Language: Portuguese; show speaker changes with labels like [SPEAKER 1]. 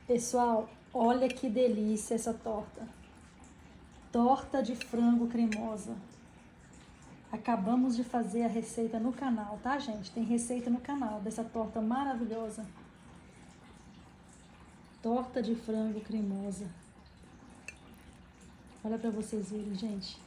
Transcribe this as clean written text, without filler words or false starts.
[SPEAKER 1] Pessoal, olha que delícia essa torta. Torta de frango cremosa. Acabamos de fazer a receita no canal, tá, gente? Tem receita no canal dessa torta maravilhosa. Torta de frango cremosa. Olha pra vocês verem, gente.